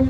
So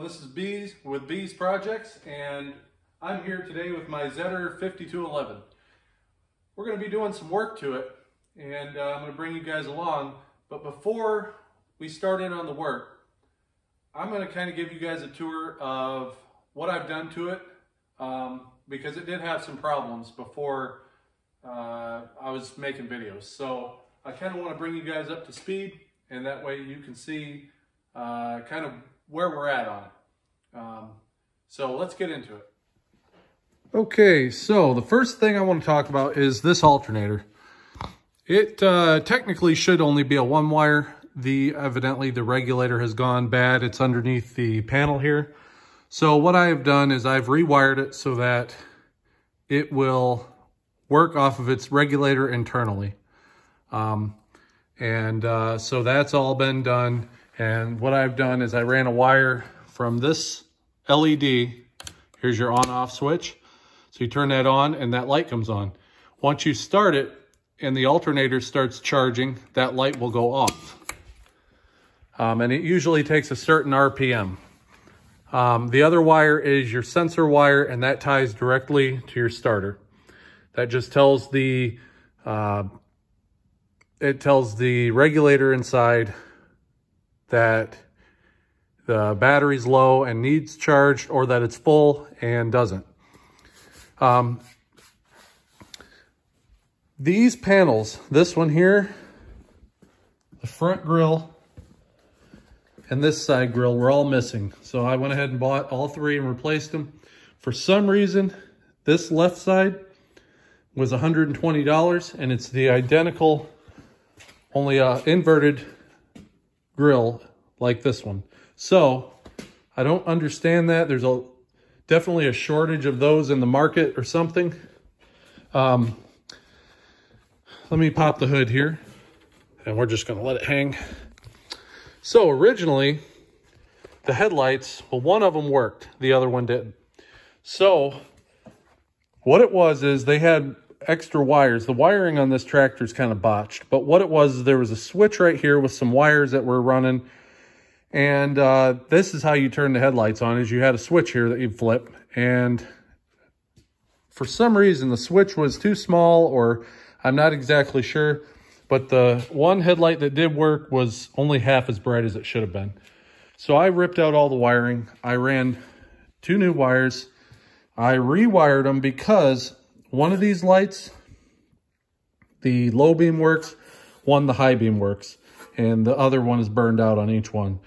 this is Bees with Bees Projects, and I'm here today with my Zetor 5211. We're going to be doing some work to it, and I'm going to bring you guys along. But before we start in on the work, I'm going to kind of give you guys a tour of what I've done to it, because it did have some problems before I was making videos. So I kind of want to bring you guys up to speed, and that way you can see kind of where we're at on it. So let's get into it. Okay, so the first thing I want to talk about is this alternator. It technically should only be a one wire. Evidently the regulator has gone bad. It's underneath the panel here. So what I have done is I've rewired it so that it will work off of its regulator internally. So that's all been done. And what I've done is I ran a wire from this LED. Here's your on-off switch. So you turn that on and that light comes on. Once you start it and the alternator starts charging, that light will go off. And it usually takes a certain RPM. The other wire is your sensor wire, and that ties directly to your starter. That just tells the regulator inside that the battery's low and needs charged, or that it's full and doesn't. These panels, this one here, the front grille, and this side grille were all missing. So I went ahead and bought all three and replaced them. For some reason, this left side was $120, and it's the identical, only inverted grill like this one. So I don't understand that. There's definitely a shortage of those in the market or something. Let me pop the hood here, and we're just going to let it hang. So originally the headlights, well, one of them worked, the other one didn't. So what it was is they had extra wires. The wiring on this tractor is kind of botched, but what it was is there was a switch right here with some wires that were running, and this is how you turn the headlights on, is you had a switch here that you'd flip, and for some reason the switch was too small, or I'm not exactly sure, but the one headlight that did work was only half as bright as it should have been. So I ripped out all the wiring. I ran 2 new wires. I rewired them because one of these lights, the low beam works, one, the high beam works, and the other one is burned out on each one.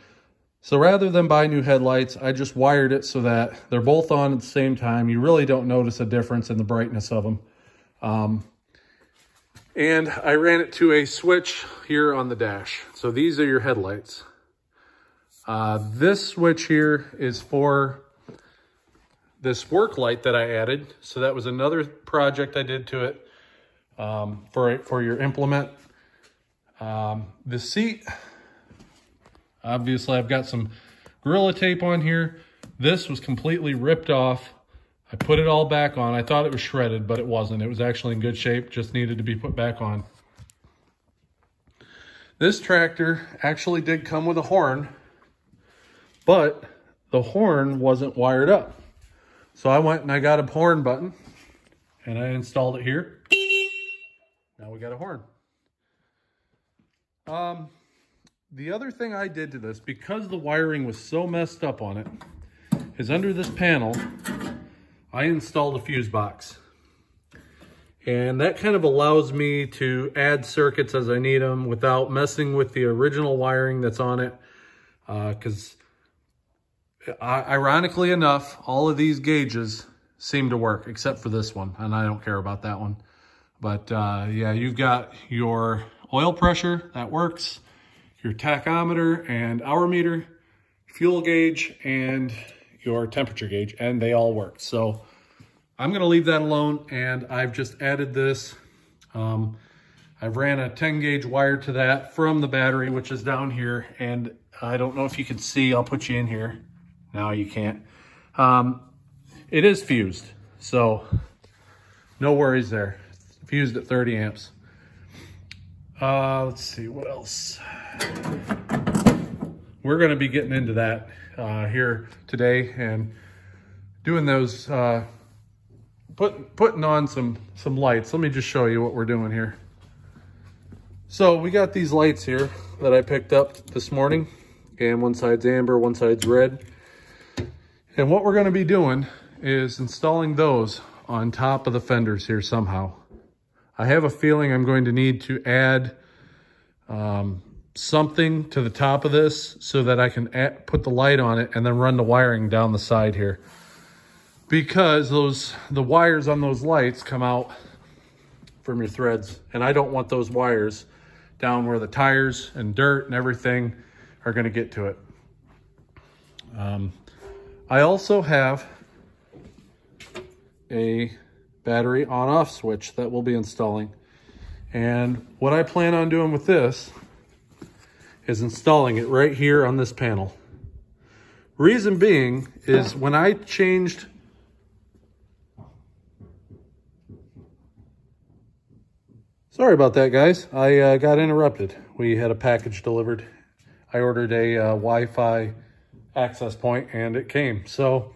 So rather than buy new headlights, I just wired it so that they're both on at the same time. You really don't notice a difference in the brightness of them. And I ran it to a switch here on the dash. So these are your headlights. This switch here is for this work light that I added. So that was another project I did to it for your implement. The seat, obviously I've got some Gorilla Tape on here. This was completely ripped off. I put it all back on. I thought it was shredded, but it wasn't. It was actually in good shape, just needed to be put back on. This tractor actually did come with a horn, but the horn wasn't wired up. So I went and I got a horn button and I installed it here. Now we got a horn. The other thing I did to this, because the wiring was so messed up on it, is under this panel, I installed a fuse box. And that kind of allows me to add circuits as I need them without messing with the original wiring that's on it. Because ironically enough, all of these gauges seem to work except for this one, and I don't care about that one. But yeah, you've got your oil pressure, that works, your tachometer and hour meter, fuel gauge, and your temperature gauge, and they all worked. So I'm gonna leave that alone, and I've just added this. I ran a 10 gauge wire to that from the battery, which is down here, and I don't know if you can see, I'll put you in here. No, you can't. It is fused, so no worries there. It's fused at 30 amps. Let's see, what else? We're gonna be getting into that here today and doing those, putting on some lights. Let me just show you what we're doing here. So we got these lights here that I picked up this morning, and one side's amber, one side's red. And what we're gonna be doing is installing those on top of the fenders here somehow. I have a feeling I'm going to need to add something to the top of this so that I can put the light on it and then run the wiring down the side here. Because the wires on those lights come out from your threads, and I don't want those wires down where the tires and dirt and everything are gonna get to it. I also have a battery on-off switch that we'll be installing. And what I plan on doing with this is installing it right here on this panel. Reason being is when I changed Sorry about that, guys. I got interrupted. We had a package delivered. I ordered a Wi-Fi access point and it came. So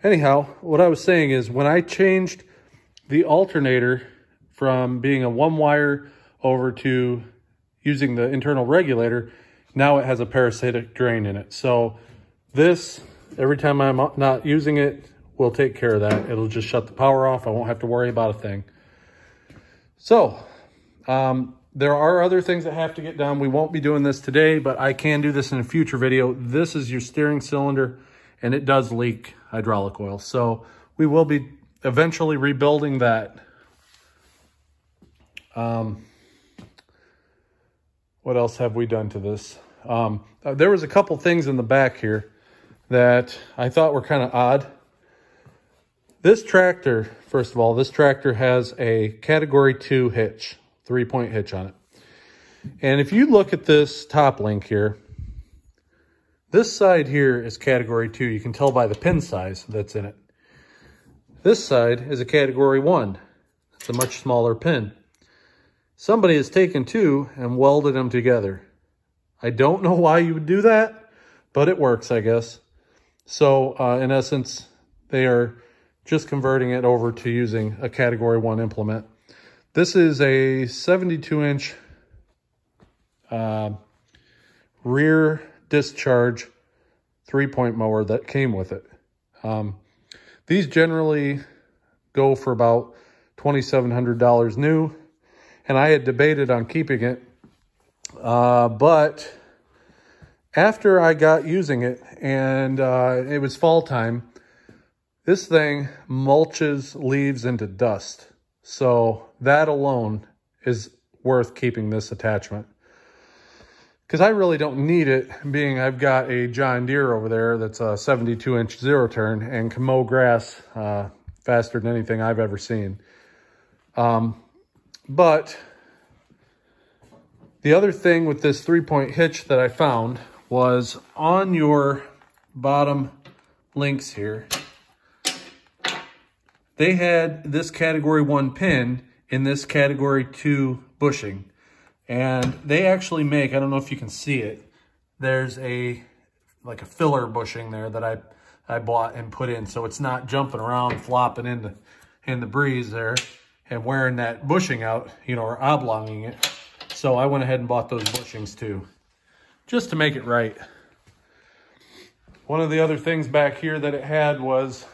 anyhow, what I was saying is when I changed the alternator from being a one wire over to using the internal regulator, now it has a parasitic drain in it. So this, every time I'm not using it, will take care of that. It'll just shut the power off. I won't have to worry about a thing. So there are other things that have to get done. We won't be doing this today, but I can do this in a future video. This is your steering cylinder, and it does leak hydraulic oil. So we will be eventually rebuilding that. What else have we done to this? There was a couple things in the back here that I thought were kind of odd. This tractor, first of all, this tractor has a Category 2 hitch. 3-point hitch on it. And if you look at this top link here, this side here is Category 2. You can tell by the pin size that's in it. This side is a Category 1. It's a much smaller pin. Somebody has taken two and welded them together. I don't know why you would do that, but it works, I guess. So in essence, they are just converting it over to using a Category 1 implement. This is a 72-inch rear discharge 3-point mower that came with it. These generally go for about $2,700 new, and I had debated on keeping it, but after I got using it and it was fall time, this thing mulches leaves into dust. So that alone is worth keeping this attachment. Because I really don't need it, being I've got a John Deere over there that's a 72-inch zero turn and can mow grass faster than anything I've ever seen. But the other thing with this 3-point hitch that I found was on your bottom links here, they had this Category 1 pin in this Category 2 bushing. And they actually make, I don't know if you can see it, there's like a filler bushing there that I bought and put in, so it's not jumping around, flopping in the breeze there and wearing that bushing out, you know, or oblonging it. So I went ahead and bought those bushings too, just to make it right. One of the other things back here that it had was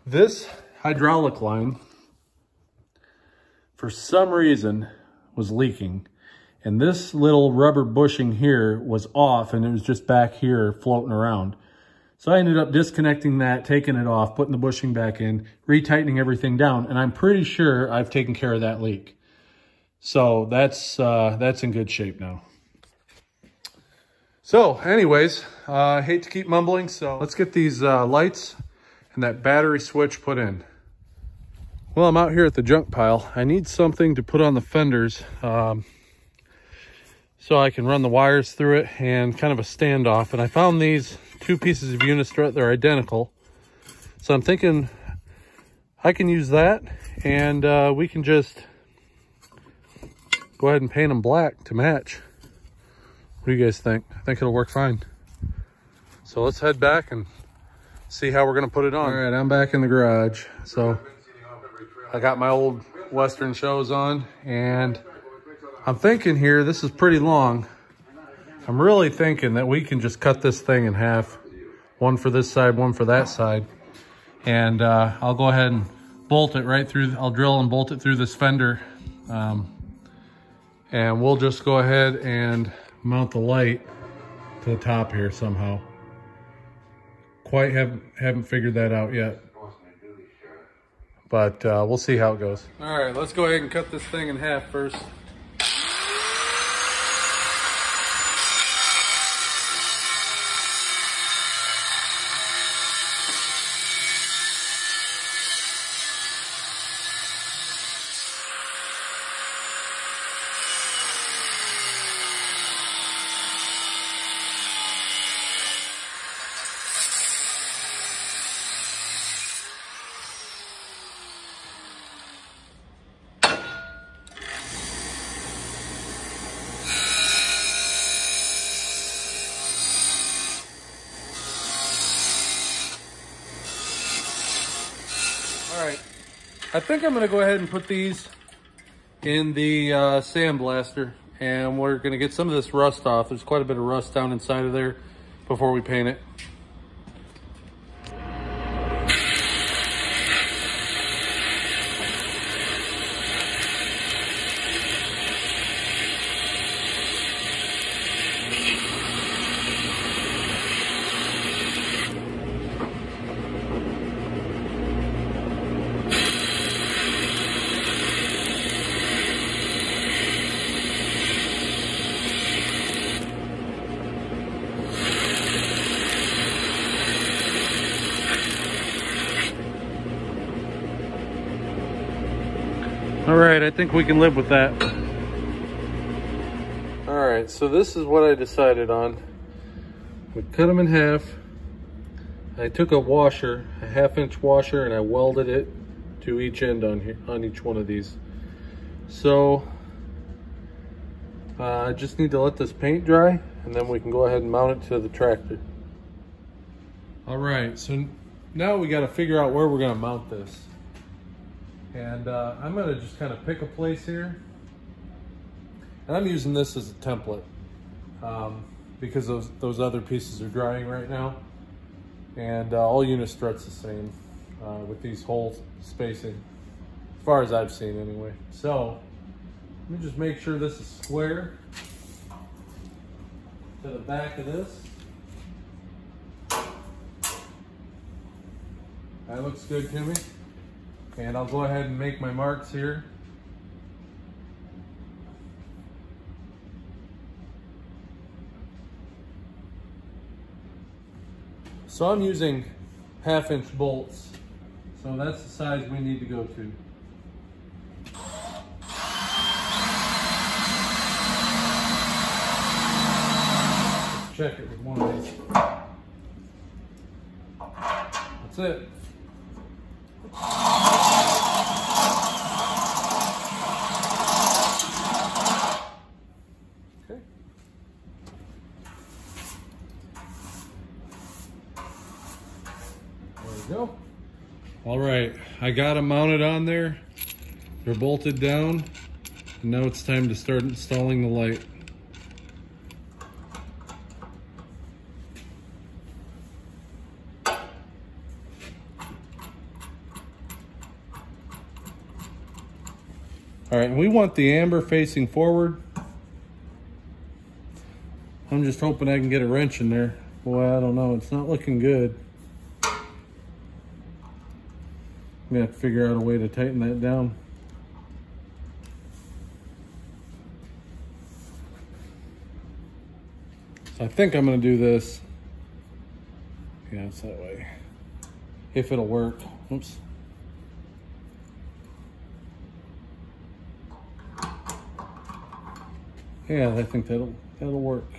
this hydraulic line, for some reason, was leaking. And this little rubber bushing here was off, and it was just back here floating around. So I ended up disconnecting that, taking it off, putting the bushing back in, retightening everything down, and I'm pretty sure I've taken care of that leak. So that's in good shape now. So anyways, I hate to keep mumbling, so let's get these lights and that battery switch put in. Well, I'm out here at the junk pile. I need something to put on the fenders so I can run the wires through it and kind of a standoff. And I found these 2 pieces of unistrut. They're identical. So I'm thinking I can use that, and we can just go ahead and paint them black to match. What do you guys think? I think it'll work fine. So let's head back and see how we're gonna put it on. All right, I'm back in the garage. So I got my old Western shows on, and I'm thinking here, this is pretty long. I'm really thinking that we can just cut this thing in half. One for this side, one for that side. And I'll go ahead and bolt it right through. I'll drill and bolt it through this fender. And we'll just go ahead and mount the light to the top here somehow. Quite haven't figured that out yet. But we'll see how it goes. All right, let's go ahead and cut this thing in half first. All right, I think I'm gonna go ahead and put these in the sandblaster, and we're gonna get some of this rust off. There's quite a bit of rust down inside of there before we paint it. All right, I think we can live with that. All right, so this is what I decided on. We cut them in half. I took a washer, a 1/2-inch washer, and I welded it to each end on here, on each one of these. So I just need to let this paint dry, and then we can go ahead and mount it to the tractor. All right, so now we got to figure out where we're going to mount this. And I'm gonna just kind of pick a place here. And I'm using this as a template because those other pieces are drying right now. And all unistrut's the same with these hole spacing, as far as I've seen anyway. So let me just make sure this is square to the back of this. That looks good to me. And I'll go ahead and make my marks here. So I'm using 1/2-inch bolts. So that's the size we need to go to. Let's check it with one of these. That's it. Go. All right, I got them mounted on there. They're bolted down. And now it's time to start installing the light. All right, and we want the amber facing forward. I'm just hoping I can get a wrench in there. Boy, I don't know, it's not looking good. I'm gonna have to figure out a way to tighten that down. So I think I'm gonna do this. Yeah, it's that way. If it'll work. Oops. Yeah, I think that'll work.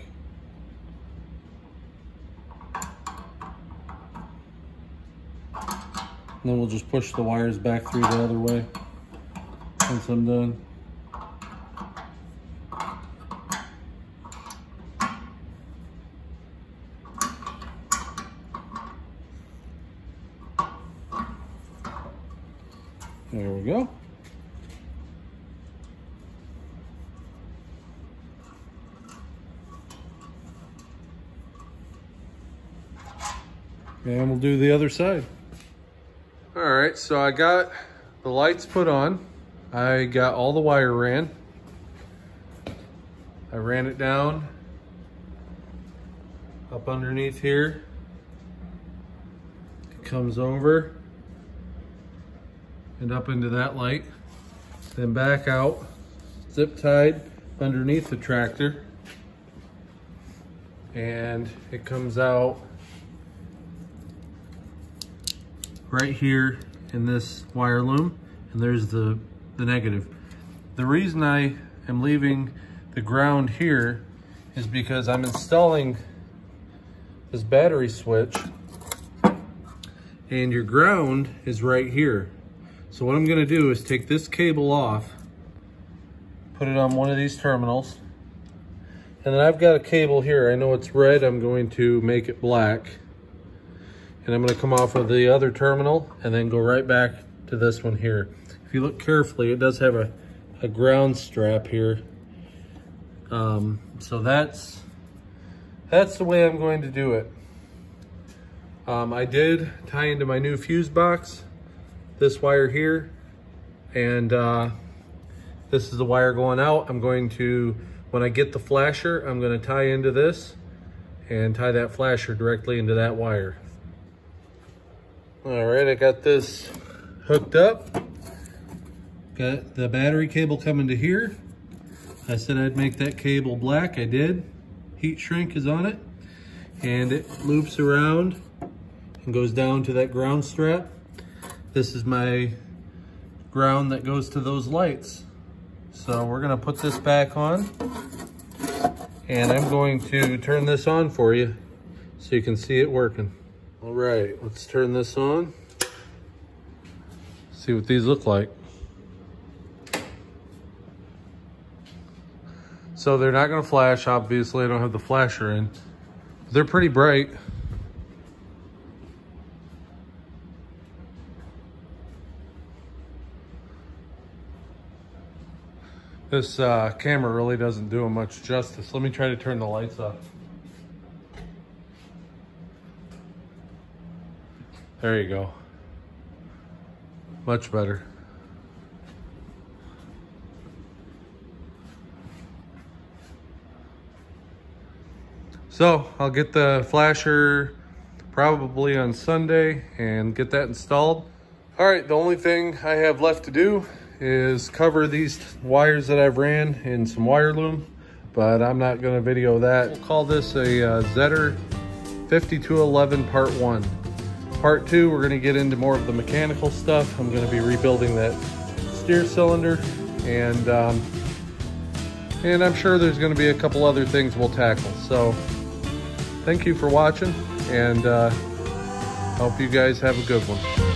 And then we'll just push the wires back through the other way once I'm done. There we go. And we'll do the other side. All right, so I got the lights put on. I got all the wire ran. I ran it down up underneath here. It comes over and up into that light, then back out, zip tied underneath the tractor, and it comes out right here in this wire loom, and there's the negative. The reason I am leaving the ground here is because I'm installing this battery switch, and your ground is right here. So what I'm gonna do is take this cable off, put it on one of these terminals, and then I've got a cable here. I know it's red, I'm going to make it black. And I'm gonna come off of the other terminal and then go right back to this one here. If you look carefully, it does have a ground strap here. So that's the way I'm going to do it. I did tie into my new fuse box this wire here, and this is the wire going out. I'm going to, when I get the flasher, I'm gonna tie into this and tie that flasher directly into that wire. All right, I got this hooked up. Got the battery cable coming to here. I said I'd make that cable black, I did. Heat shrink is on it, and it loops around and goes down to that ground strap. This is my ground that goes to those lights. So we're gonna put this back on, and I'm going to turn this on for you so you can see it working. All right, let's turn this on. See what these look like. So they're not gonna flash, obviously I don't have the flasher in. They're pretty bright. This camera really doesn't do them much justice. Let me try to turn the lights off. There you go. Much better. So I'll get the flasher probably on Sunday and get that installed. All right, the only thing I have left to do is cover these wires that I've ran in some wire loom, but I'm not gonna video that. We'll call this a Zetor 5211 Part 1. Part 2, we're gonna get into more of the mechanical stuff. I'm gonna be rebuilding that steer cylinder, and I'm sure there's gonna be a couple other things we'll tackle. So thank you for watching, and hope you guys have a good one.